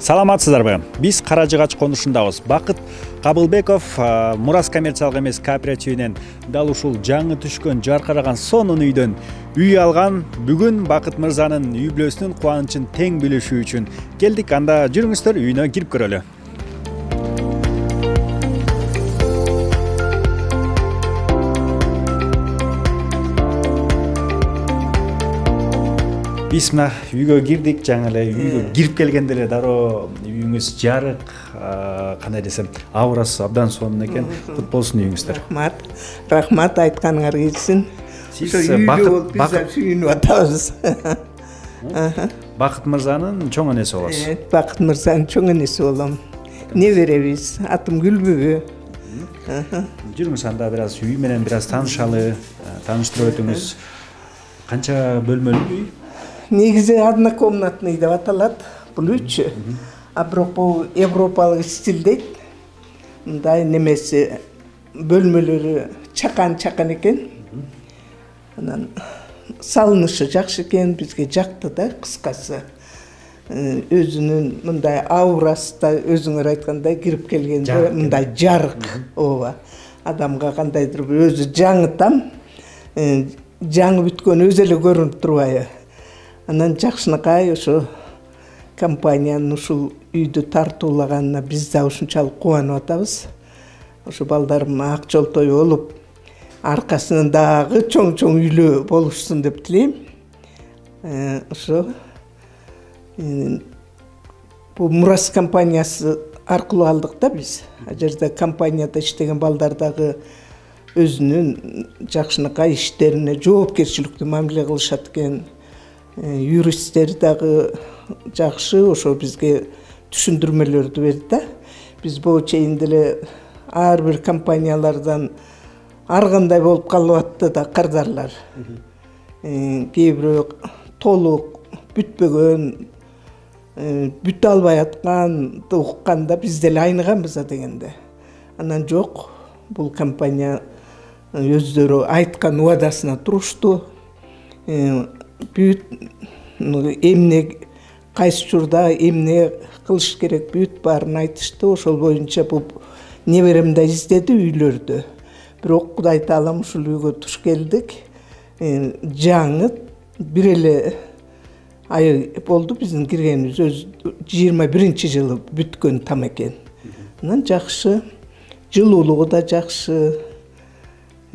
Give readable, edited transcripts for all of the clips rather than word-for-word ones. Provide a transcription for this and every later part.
Саламатсыздарбы? Биз Кара Жыгач конушундабыз. Бакыт Кабылбеков Мурас коммерциялык эмес кооперативинен дал ушул жаңы түшкөн жаркыраган сонун үйдөн үй алган. Бүгүн Бакыт мырзанын үй бүлөсүнүн кубанычын тең билишүү үчүн келдик. Анда жүрүңүздөр, үйүнө кирип көрөлү. Биз мына үйгө кирдик, жаңы эле үйгө кирип келгенде эле дароо үйүңүз жарык, кандай десем, аурасы абдан сонун экен. Кут болсун үйүңүздөр. Рахмат, айтканыңар келсин. Сиз Бакыт сүйүнүп атабыз. Бакыт мырзанын чоң энеси болосуз. Бакыт мырзанын чоң энеси болом. Неберебиз, атым Гүлбүбү. Жүрүңүз, анда бир аз үй менен бир аз таанышалы, тааныштырып өтүңүз. Канча бөлмөлүү үй? Негизи однокомнатный деп аталат, бул үйчү. А бирок бул европалык стиль дейт. Мындай немеси бөлмөлөрү чакан экен. Анан салынышы жакшы экен, бизге жакты да, кыскасы. Өзүнүн мындай аурасы да өзүңөр айткандай кирип келгенде мындай жарык, ооба. Адамга кандайдыр бир өзү жаңы там, жаңы бүткөн өзү эле көрүнүп турбайбы. Анан жакшынакай ошо компаниянын ушул үйдү тартуулаганына биз да ушунчалык кубанып атабыз. Ошо балдарым ак жолтой болуп, аркасынан дагы чоң үйлүү болушсун деп тилейм. Ошо бул Мурас компаниясы аркылуу алдык да биз. А жерде компанияда иштеген балдар дагы өзүнүн жакшынакай иштерине жоопкерчиликтүү мамиле кылышат экен. Юристтер дагы жакшы, ошо бизге түшүндүрмөлөрдү берди да. Биз бул чейин деле ар бир компаниялардан ар кандай болуп калып атты да кардарлар. Кээ бирөө толук бүтпөгөн, бүтө албай атканды укканда биз деле айныганбыз дегенде. Анан жок, бул компания өздөрү айткан убадасына турушту. Бүт эмне кайсы учурда эмне кылыш керек бүт баарын айтышты. Ошол боюнча бул неберем да издеди үйлөрдү. Бирок Кудай таалам ушул үйгө туш келдик. Жаңы бир эле ай болду биздин киргенибиз. Өз 21-жылы бүткөн там экен. Анан жакшы, жылуулугу да жакшы.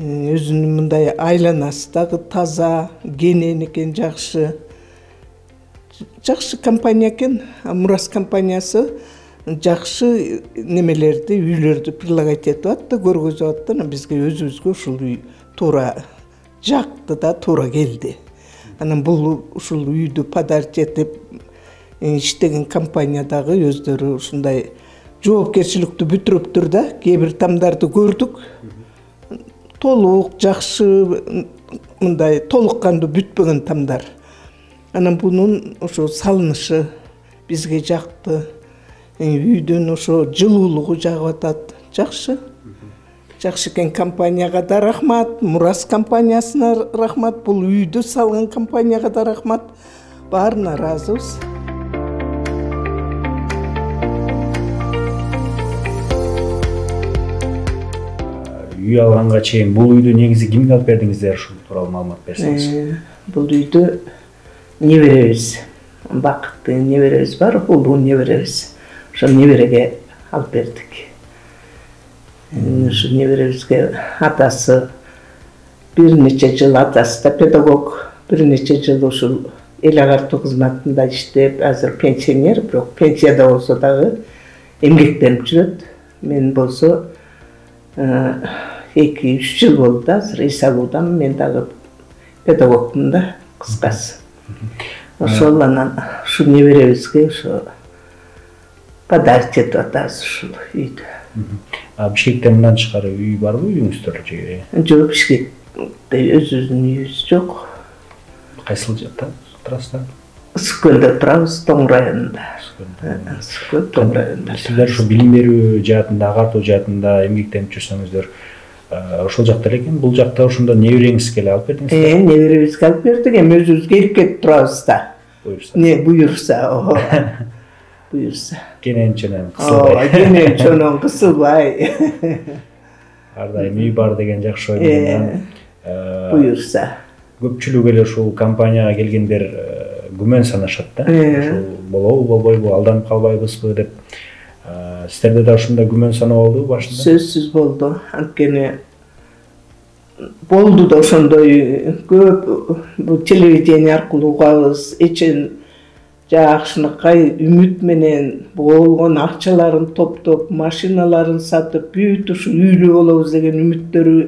Өзүнүн мындай айланасы дагы таза, кенен экен, жакшы. Жакшы компания экен. Мурас компаниясы жакшы немелерди, үйлөрдү предлагать этип атты, көргөзүп атты. Бизге өзүбүзгө ушул үй туура жакты да, туура келди. Анан бул ушул үйдү подарить этип иштеген компания дагы өздөрү ушундай жоопкерчиликтүү бүтүрүптүр да. Кээ бир тамдарды көрдүк. Толук, жакшы, мындай толуккандуу бүтпөгөн тамдар. Анан бунун ошо салынышы бизге жакты. Үйдүн ошо жылуулугу жагып атат. Жакшы. Жакшы экен, компанияга да рахмат, Мурас компаниясына рахмат, бул үйдү салган компанияга да рахмат. Баарына ыраазыбыз. Үй алганга чейин бул үйдү негизи кимге алып бердиңиздер, ушул тууралуу маалымат берсеңиз. Бул үйдү неберебиз, Бакытты неберебиз бар, улуу неберебиз. Ошо небереге алып бердик. Ушу неберебизге атасы бир нече жыл, атасы да педагог, бир нече жыл ушул эл агартуу кызматында иштеп, азыр пенсионер, бирок пенсияда болсо дагы эмгектенип жүрөт. Мен болсо 2-3 жыл болду да, азыр эс алуудамын, мен дагы педагогмун да, кыскасы. Ошол анан ушу неберебизге ошо подарить этип атабыз ушул үйдү. Бишкектен мындан тышкары үй барбы үйүңүздөр же? Жок, Бишкекте өзүбүздүн үйүбүз жок. Кайсыл жакта турасыздар? Ысыккөлдө турабыз, Тоң районунда. Ысыккөл, Тоң районунда. Сиздер ушу билим берүү жаатында, агартуу жаатында эмгектенип жүрсөңүздөр, ошол жакта эле экен, бул жакта ошондо небереңизге эле алып бердиңиз? Неберебизге алып бердик, эми өзүбүз келип кетип турабыз да. Буюрса. Буюрса. буюрса. Кененченен кысылбай. Кененченен кысылбай. Ар дайым үй бар деген жакшы ой менен. Буюрса. Көпчүлүк эле ушул компанияга келгендер күмөн санашат да. Ушул болобу болбойбу, алданып калбайбызбы деп. Сиздерде да ушундай күмөн саноо болдубу башында? Сөзсүз болду. Анткени болду да ошондой көп бул телевидение аркылуу угабыз, эчен жакшынакай үмүт менен болгон акчаларын топтоп, машиналарын сатып, бүт ушул үйлүү болобуз деген үмүттөрү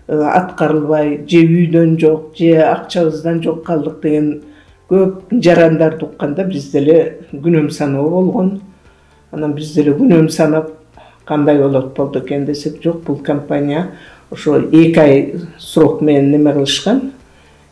аткарылбай, же үйдөн жок, же акчабыздан жок калдык деген көп жарандарды укканда биз деле күнөм саноо болгон. Анан биз деле күнөм санап, кандай болду экен десек, жок, бул компания ошо 2 ай срок менен неме кылышкан.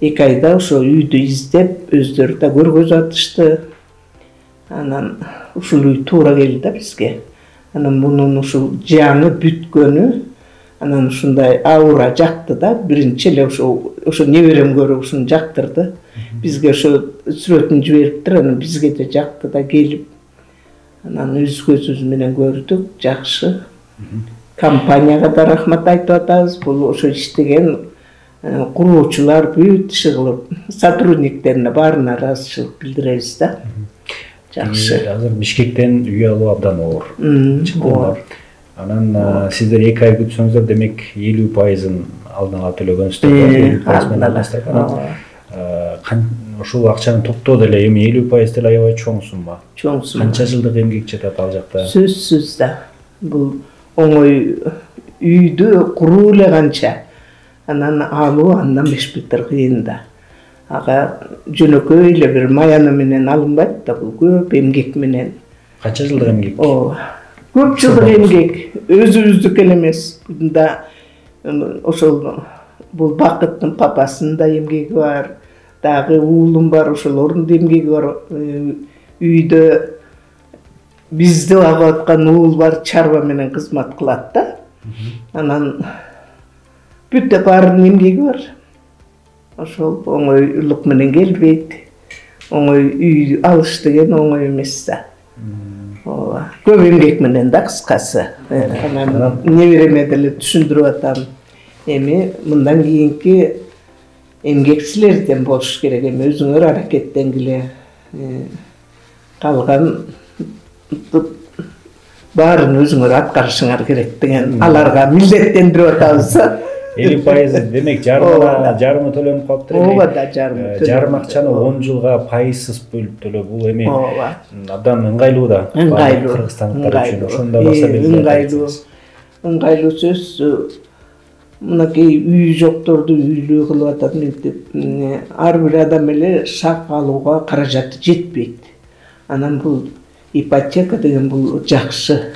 2 айда ошо үйдү издеп, өздөрү да көргөзүп атышты. Анан ушул үй туура келди да бизге. Анан мунун ушул жаңы бүткөнү, анан ушундай аура жакты да. Биринчи эле ошо неберем көрүп ушуну жактырды. Бизге ошо сүрөтүн жибериптир, анан бизге да жакты да келип. Анан өз көзүбүз менен көрдүк, жакшы. Компанияга да рахмат айтып атабыз. Бул ошо иштеген куруучулар бүт иши кылып, сотрудниктерине баарына ыраазычылык билдиребиз да. Жакшы. Азыр Бишкектен үй алуу абдан оор. Оор. Анан сиздер 2 ай күтсөңүздөр, демек 50%-ын алдын ала төлөгөнсүздөр. Ушул акчаны топтоо деле эми 50% деле аябай чоң сумма. Чоң сумма. Канча жылдык эмгек жатат ал жакта? Сөзсүз да. Бул оңой үйдү куруу эле канча. Анан алуу андан 5 метр кыйын да. Ага жөнөкөй эле бир маяны менен алынбайт да, бул көп эмгек менен. Канча жылдык эмгек? Көп жылдык эмгек, өзүбүздүкү эле эмес. Мында ошол бул Бакыттын папасынын да эмгеги бар, дагы уулум бар, ошолордун да эмгеги бар. Үйдө бизди багып аткан уул бар, чарба менен кызмат кылат да. Анан бүт баарынын эмгеги бар. Ошол оңойлук менен келбейт. Оңой үй алыш деген оңой эмес да. Көп эмгек менен да, кыскасы. Анан небереме деле түшүндүрүп атам. Эми мындан кийинки эмгек силерден болуш керек, эми өзүңөр аракеттенгиле. Калган баарын өзүңөр аткарышыңар керек деген аларга милдеттендирип атабыз. 50% демек жарымы төлөнүп калыптыр. Ооба да, жарымы. Жарым акчаны 10 жылга пайызсыз бөлүп төлөө, бул эми абдан ыңгайлуу да. Ыңгайлуу. Кыргызстандыктар үчүн ошондо баса ыңгайлуу. Ыңгайлуу сөз. Мынакей үй жокторду үйлүү кылып атат мынтип. Ар бир адам эле шак алууга каражаты жетпейт. Анан бул ипотека деген бул жакшы.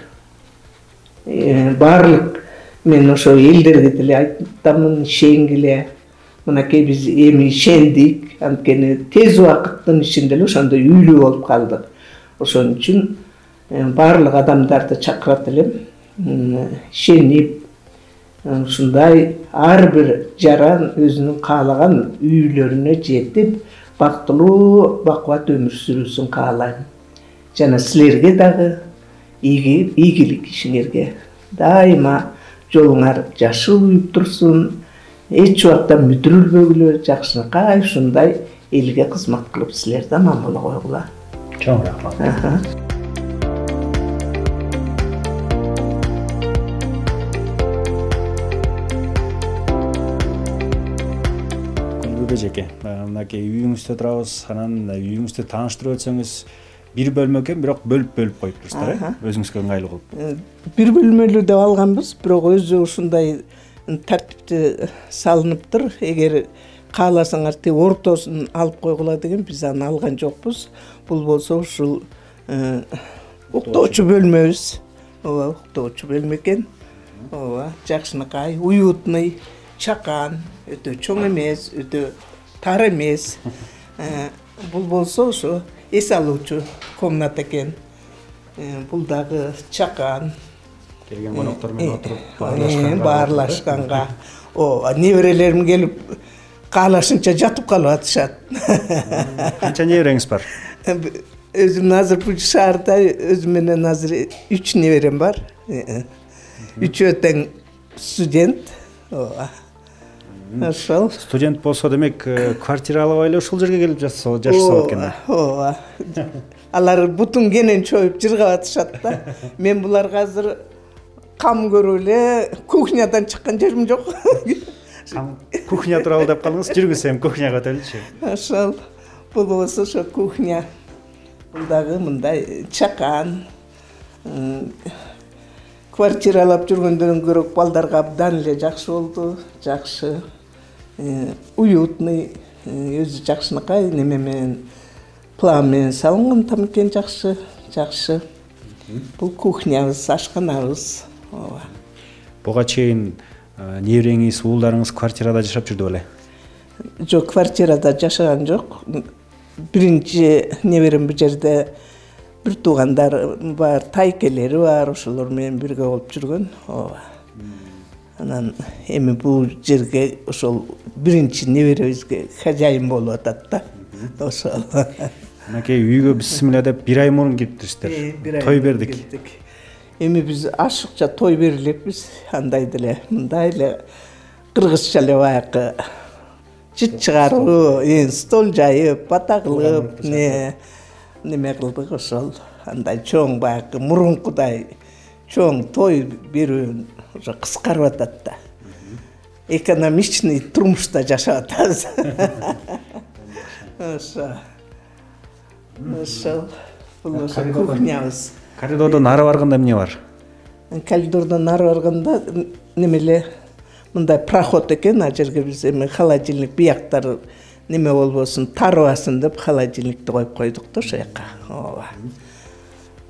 Баарлык мен ошо элдерге деле айтамын, ишенгиле. Мынакей биз эми ишендик, анткени тез убакыттын ичинде эле ошондой үйлүү болуп калдык. Ошон үчүн баарлык адамдарды чакырат элем, ишенип, ушундай ар бир жаран өзүнүн каалаган үйлөрүнө жетип, бактылуу, бакубат өмүр сүрүүсүн каалайм. Жана силерге дагы ийгилик ишиңерге дайыма жолуңар жашыл уюп турсун, эч убакта мүдүрүлбөгүлө, жакшынакай ушундай элге кызмат кылып силерди аман боло койгула. Чоң рахмат. Жеке, мынакей үйүңүздө турабыз, анан үйүңүздү тааныштырып өтсөңүз, бир бөлмө экен, бирок бөлүп коюптурсуздар, өзүңүзгө ыңгайлуу кылып. Бир бөлмөлүү деп алганбыз, бирок өзү ушундай тартипти салыныптыр. Эгер кааласаңар тиги ортосун алып койгула деген биз аны алган жокпуз. Бул болсо ушул уктоочу бөлмөбүз. Ооба, уктоочу бөлмө экен. Ооба, жакшынакай, уютный, чакан, өтө чоң эмес, өтө тар эмес. Бул болсо ошо эс алуучу комната экен. Бул дагы чакан. Келген коноктор менен отуруп баарлашканга. Неберелерим келип каалашынча жатып калып атышат. Канча небереңиз бар? Özüm hazır bu şаарда özüm менен азыр 3 неберем бар. Üçөө тең студент. Ооба. Ошол. Студент болсо демек квартира алып эле ушул жерге келип жашашат экен. Ооба. Алар бутун кенен чоюп жыргап атышат да. Мен буларга азыр кам көрүп эле кухнядан чыккан жерим жок. Кухня тууралуу деп калдыңыз, жүргүзсөм кухняга өтөлүчү. Ошол. Бул болсо ошо кухня. Бул дагы мындай чакан. Квартиралап жүргөндөн көрө балдарга абдан эле жакшы болду. Жакшы. Уютный, өзү жакшынакай неме менен план менен салынган там экен, жакшы, жакшы. Бул кухнябыз, ашканабыз. Ооба. Буга чейин небереңиз, уулдарыңыз квартирада жашап жүрдү беле? Жок, квартирада жашаган жок. Биринчи неберем бул жерде бир туугандар бар, тайкелери бар, ошолор менен бирге болуп жүргөн. Ооба. Анан эми бул жерге ошол биринчи неберебизге хозяин болуп атат да. Ошол. Анакей үйгө бисмилла деп 1 ай мурун кириптириштер. Той бердик. Эми биз ашыкча той берилекпиз, андай деле, мындай эле кыргызча эле баягы жыт чыгаруу, стол жайып, бата кылып, неме кылдык ошол. Андай чоң баягы мурункудай чоң той берүүнү уже кыскарып атат да. Экономичный турмушта жашап атабыз. Ошол. Бул ошо кухнябыз. Коридордон нары барганда эмне бар? Коридордон нары барганда немеле мындай проход экен, а жерге биз эми холодильник бияктар неме болбосун, тарыбасын деп холодильникти коюп койдук да ошол жака. Ооба.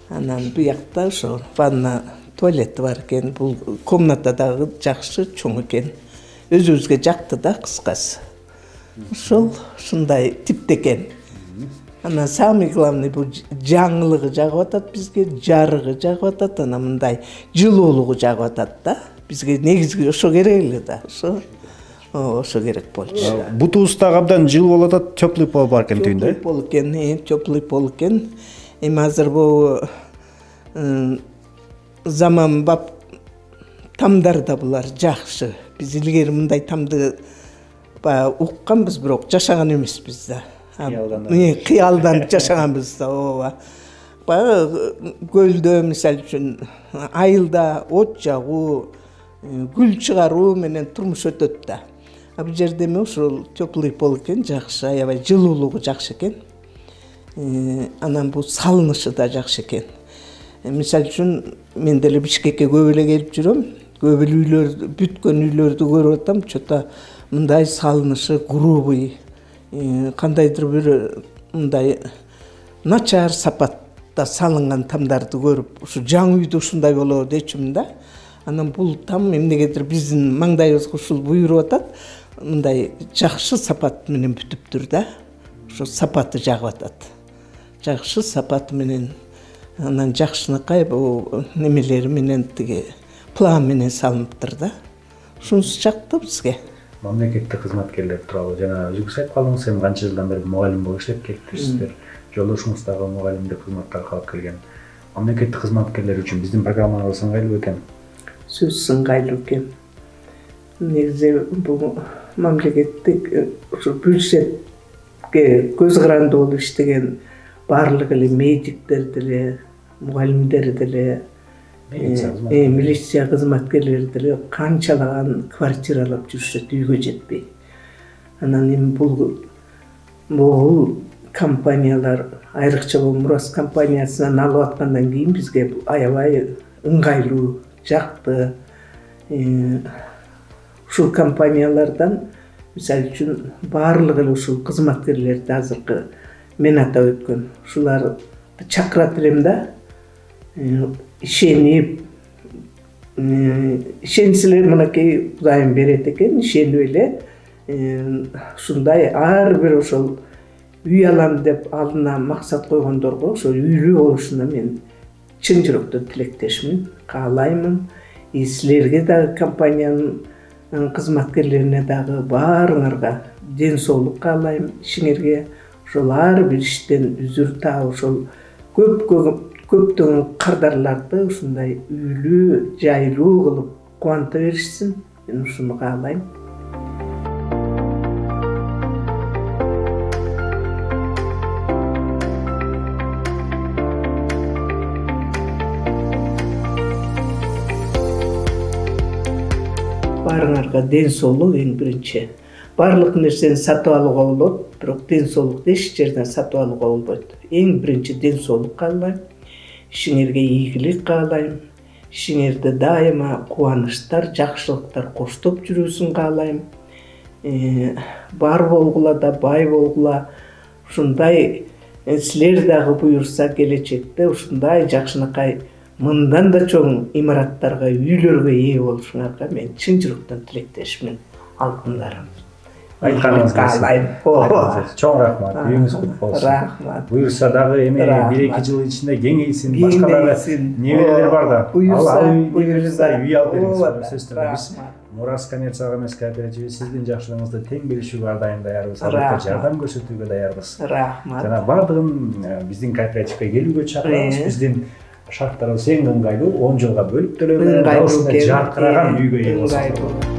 Анан биякта ошо ванна, туалети бар экен. Бул комната дагы жакшы, чоң экен. Өзүбүзгө жакты да, кыскасы. Ошол ушундай типте экен. Анан самый главный бул жаңылыгы жагып атат бизге, жарыгы жагып атат, анан мындай жылуулугу жагып атат да. Бизге негизги ошо керек эле да. Ошо керек болчу. Бутубуз дагы абдан жылуу болуп атат, теплый пол бар экен түйүндө. Теплый пол экен, теплый пол экен. Эми азыр бул заманбап тамдар да булар жакшы. Биз илгери мындай тамды укканбыз, бирок жашаган эмеспиз да. Кыялдан жашаганбыз да, ооба. Баягы көлдө мисалы үчүн айылда от жагуу, гүл чыгаруу менен турмуш өтөт да. Бул жерде эми ушул теплый пол экен, жакшы, аябай жылуулугу жакшы экен. Анан бул салынышы да жакшы экен. Мисалы үчүн мен деле Бишкекке көп эле келип жүрөм. Көп эле үйлөрдү, бүткөн үйлөрдү көрүп атам, чота мындай салынышы грубый, кандайдыр бир мындай начар сапатта салынган тамдарды көрүп, ушу жаңы үйдө ушундай болобу дечүмүн да. Анан бул там эмнегедир биздин маңдайыбызга ушул буйруп атат, мындай жакшы сапат менен бүтүптүр да. Ошо сапаты жагып атат. Жакшы сапаты менен, анан жакшынакай бул немелери менен тиги план менен салыныптыр да. Ушунусу жакты бизге. Мамлекеттик кызматкерлер тууралуу жана өзүңүз айтып калдыңыз, эми канча жылдан бери мугалим болуп иштеп келиптирсиздер. Жолдошуңуз дагы мугалимдик кызматка калып келген. Мамлекеттик кызматкерлер үчүн биздин программабыз ыңгайлуу экен. Сөзсүз ыңгайлуу экен. Негизи бул мамлекеттик ушу бюджетке көз каранды болуп иштеген барлык эле медиктер деле, мугалимдер деле, милиция кызматкерлери деле канчалаган квартиралап жүрүшөт, үйгө жетпей. Анан эми бул компаниялар, айрыкча бул Мурас компаниясынан алып аткандан кийин бизге аябай ыңгайлуу, жакты. Ушул компаниялардан мисалы үчүн барлык эле ушул кызматкерлерди азыркы мен атап өткөн ушуларды чакырат элем да. Ишенип, ишенсилер мынакей Кудайым берет экен, ишенип эле ушундай ар бир ошол үй алам деп алдына максат койгондорго ошо үйлүү болушуна мен чын жүрөктөн тилектешмин, каалаймын. Силерге дагы компаниянын кызматкерлерине дагы баарыңарга ден соолук каалайм, ишиңерге ошол ар бир иштен үзүр таап ошол көптөгөн кардарларды ушундай үйлүү жайлуу кылып кубанта беришсин. Мен ушуну каалайм. Баарыңарга ден соолук эң биринчи. Барлык нерсени сатып алууга болот, бирок ден соолукту эч жерден сатып алууга болбойт. Эң биринчи ден соолук каалайм. Ишиңерге ийгилик каалайм. Ишиңерде дайыма кубанычтар, жакшылыктар коштоп жүрүүсүн каалайм. Бар болгула да бай болгула. Ушундай силер дагы буюрса келечекте ушундай жакшынакай мындан да чоң имараттарга, үйлөргө ээ болушуңарга мен чын жүрөктөн тилектешмин. Алтындарым. Айтканыңызга каалайм. Чоң рахмат. Үйүңүз кут болсун. Рахмат. Буюрса дагы эми 1-2 жыл ичинде кеңейсин, башка дагы неберелер бар да. Буюрса үй алып бериңиз. Сөзсүз биз Мурас коммерциялык эмес кооперативи сиздин жакшылыгыңызды тең белишүүгө ар дайым даярбыз. Албетте жардам көрсөтүүгө даярбыз. Рахмат. Жана бардыгын биздин кооперативге келүүгө чакырабыз. Биздин шарттарыбыз эң ыңгайлуу, 10 жылга бөлүп төлөбүз. Ушундай жаркыраган үйгө ээ болсоңуздар.